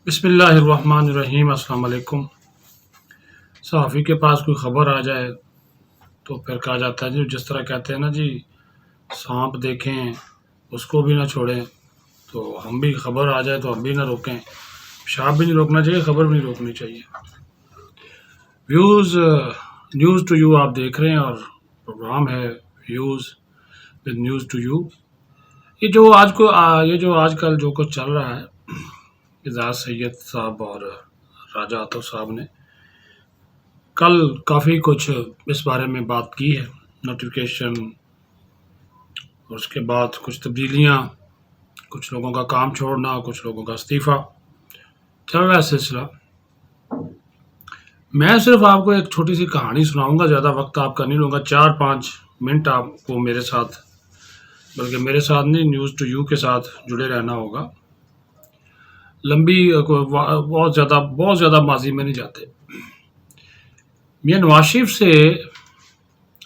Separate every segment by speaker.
Speaker 1: بسم اللہ الرحمن الرحیم۔ السلام علیکم۔ صحافی کے پاس کوئی خبر آ جائے تو پھر کہا جاتا ہے جی، جس طرح کہتے ہیں نا جی، سانپ دیکھیں اس کو بھی نہ چھوڑیں، تو ہم بھی خبر آ جائے تو ہم بھی نہ روکیں، پیشاب بھی نہیں روکنا چاہیے، خبر بھی نہیں روکنی چاہیے۔ نیوز ٹو یو آپ دیکھ رہے ہیں اور پروگرام ہے نیوز ٹو یو۔ یہ جو آج کل جو کچھ چل رہا ہے، اعزاز سید صاحب اور راجہ عاطف صاحب نے کل کافی کچھ اس بارے میں بات کی ہے، نوٹیفیکیشن اور اس کے بعد کچھ تبدیلیاں، کچھ لوگوں کا کام چھوڑنا، کچھ لوگوں کا استعفیٰ، چل رہا ہے سلسلہ۔ میں صرف آپ کو ایک چھوٹی سی کہانی سناؤں گا، زیادہ وقت آپ کا نہیں لوں گا، 4-5 منٹ آپ کو میرے ساتھ، بلکہ میرے ساتھ نہیں، نیوز ٹو یو کے ساتھ جڑے رہنا ہوگا۔ لمبی بہت زیادہ ماضی میں نہیں جاتے۔ میاں نواز شریف سے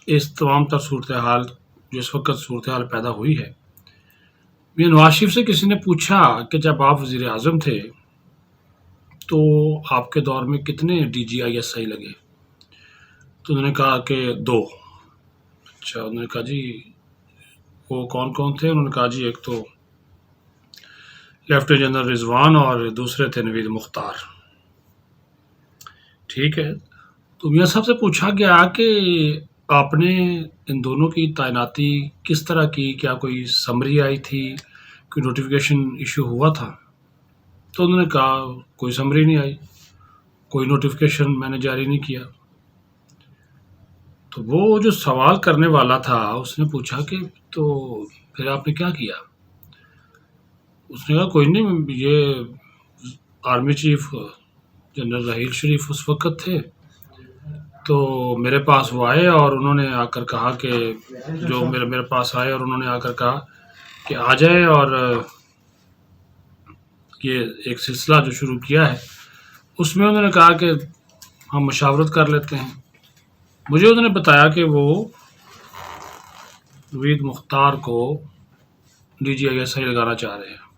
Speaker 1: اس تمام تر صورتحال جو اس وقت صورتحال پیدا ہوئی ہے، میاں نواز شریف سے کسی نے پوچھا کہ جب آپ وزیر اعظم تھے تو آپ کے دور میں کتنے D G I S I لگے؟ تو انہوں نے کہا کہ 2۔ اچھا، انہوں نے کہا جی وہ کون کون تھے؟ انہوں نے کہا جی ایک تو لیفٹیننٹ جنرل رضوان اور دوسرے تھے نوید مختار۔ ٹھیک ہے، تو میاں صاحب سے پوچھا گیا کہ آپ نے ان دونوں کی تعیناتی کس طرح کی، کیا کوئی سمری آئی تھی، کوئی نوٹیفیکیشن ایشو ہوا تھا؟ تو انہوں نے کہا کوئی سمری نہیں آئی، کوئی نوٹیفیکیشن میں نے جاری نہیں کیا۔ تو وہ جو سوال کرنے والا تھا اس نے پوچھا کہ تو پھر آپ نے کیا کیا؟ اس نے کہا کوئی نہیں، یہ army chief general Raheel Sharif اس وقت تھے، تو میرے پاس وہ آئے اور انہوں نے آ کر کہا کہ جو میرے پاس آئے اور انہوں نے آ کر کہا کہ آ جائے، اور یہ ایک سلسلہ جو شروع کیا ہے اس میں انہوں نے کہا کہ ہم مشاورت کر لیتے ہیں۔ مجھے انہوں نے بتایا کہ وہ نوید مختار کو D G I S I لگانا چاہ رہے ہیں،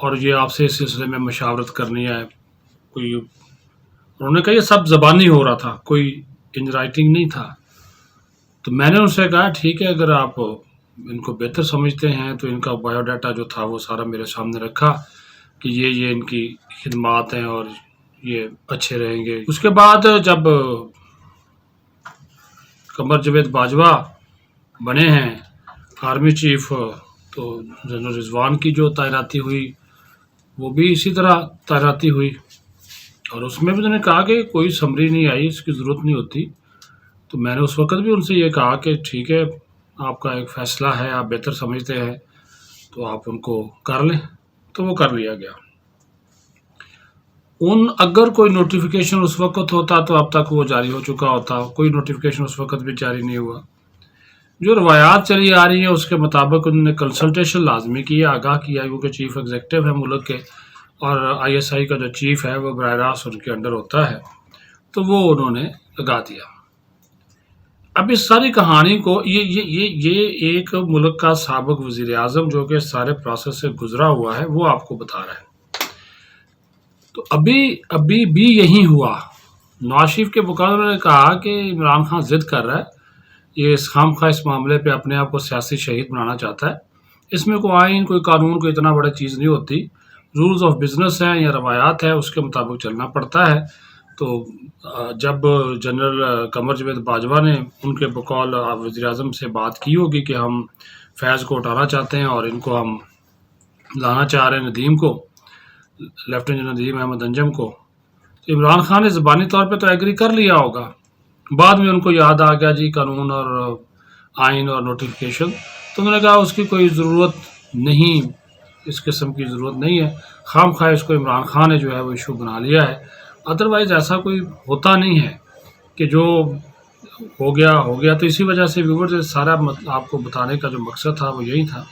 Speaker 1: اور یہ آپ سے اس سلسلے میں مشاورت کرنی ہے کوئی۔ انہوں نے کہا یہ سب زبانی ہو رہا تھا، کوئی ان رائٹنگ نہیں تھا۔ تو میں نے ان سے کہا ٹھیک ہے، اگر آپ ان کو بہتر سمجھتے ہیں تو ان کا بایو ڈاٹا جو تھا وہ سارا میرے سامنے رکھا کہ یہ ان کی خدمات ہیں اور یہ اچھے رہیں گے۔ اس کے بعد جب قمر جاوید باجوہ بنے ہیں آرمی چیف، تو جنرل رضوان کی جو تعیناتی ہوئی وہ بھی اسی طرح تعیناتی ہوئی، اور اس میں بھی انہوں نے کہا کہ کوئی سمری نہیں آئی، اس کی ضرورت نہیں ہوتی۔ تو میں نے اس وقت بھی ان سے یہ کہا کہ ٹھیک ہے، آپ کا ایک فیصلہ ہے، آپ بہتر سمجھتے ہیں تو آپ ان کو کر لیں، تو وہ کر لیا گیا۔ اگر کوئی نوٹیفیکیشن اس وقت ہوتا تو اب تک وہ جاری ہو چکا ہوتا، کوئی نوٹیفیکیشن اس وقت بھی جاری نہیں ہوا۔ جو روایات چلی آ رہی ہیں اس کے مطابق انہوں نے کنسلٹیشن لازمی کی، آگاہ کیا، کیونکہ چیف ایگزیکٹو ہے ملک کے، اور آئی ایس آئی کا جو چیف ہے وہ براہ راست ان کے انڈر ہوتا ہے، تو وہ انہوں نے لگا دیا۔ اب اس ساری کہانی کو یہ ایک ملک کا سابق وزیر اعظم جو کہ سارے پروسیس سے گزرا ہوا ہے وہ آپ کو بتا رہا ہے۔ تو ابھی بھی یہی ہوا۔ نواز شریف کے مقابلے نے کہا کہ عمران خان ضد کر رہا ہے، یہ خواہ اس معاملے پہ اپنے آپ کو سیاسی شہید بنانا چاہتا ہے۔ اس میں کوئی آئین، کوئی قانون، کوئی اتنا بڑا چیز نہیں ہوتی، رولز آف بزنس ہیں یا روایات ہے، اس کے مطابق چلنا پڑتا ہے۔ تو جب جنرل قمر جاوید باجوہ نے ان کے بقول وزیر اعظم سے بات کی ہوگی کہ ہم فیض کو اٹھانا چاہتے ہیں اور ان کو ہم لانا چاہ رہے ہیں، ندیم کو، لیفٹیننٹ جنرل ندیم احمد انجم کو، تو عمران خان نے زبانی طور پہ تو ایگری کر لیا ہوگا، بعد میں ان کو یاد آ گیا جی قانون اور آئین اور نوٹیفیکیشن، تو انہوں نے کہا اس کی کوئی ضرورت نہیں، اس قسم کی ضرورت نہیں ہے، خام خواہ اس کو عمران خان نے جو ہے وہ ایشو بنا لیا ہے۔ ادروائز ایسا کوئی ہوتا نہیں ہے کہ جو ہو گیا۔ تو اسی وجہ سے ویورز سارا آپ کو بتانے کا جو مقصد تھا وہ یہی تھا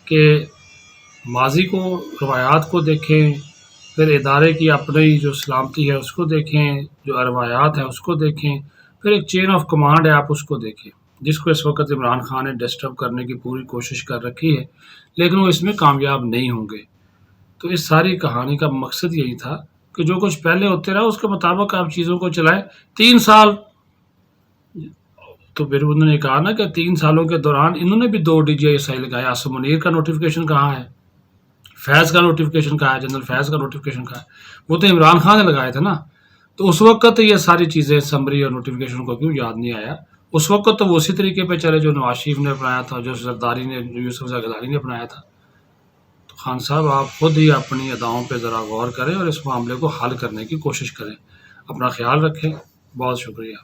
Speaker 1: کہ ماضی کو، روایات کو دیکھیں، پھر ادارے کی اپنی جو سلامتی ہے اس کو دیکھیں، جو روایات ہیں اس کو دیکھیں، پھر ایک چین آف کمانڈ ہے آپ اس کو دیکھیں۔ جس کو اس وقت عمران خان نے ڈسٹرب کرنے کی پوری کوشش کر رکھی ہے، لیکن وہ اس میں کامیاب نہیں ہوں گے۔ تو اس ساری کہانی کا مقصد یہی تھا کہ جو کچھ پہلے ہوتے رہا اس کے مطابق آپ چیزوں کو چلائیں۔ 3 سال تو پھر انہوں نے کہا نا کہ 3 سالوں کے دوران انہوں نے بھی 2 DGI لگائے۔ آصم منیر کا نوٹیفکیشن کہاں ہے؟ فیض کا نوٹیفکیشن کہاں ہے؟ جنرل فیض کا نوٹیفکیشن کہاں ہے؟ وہ تو عمران خان نے لگائے تھے نا۔ تو اس وقت یہ ساری چیزیں سمری اور نوٹیفکیشن کو کیوں یاد نہیں آیا؟ اس وقت تو وہ اسی طریقے پہ چلے جو نواز شریف نے اپنایا تھا، جو زرداری نے، یوسف زرداری نے اپنایا تھا۔ تو خان صاحب آپ خود ہی اپنی اداؤں پہ ذرا غور کریں اور اس معاملے کو حل کرنے کی کوشش کریں۔ اپنا خیال رکھیں، بہت شکریہ۔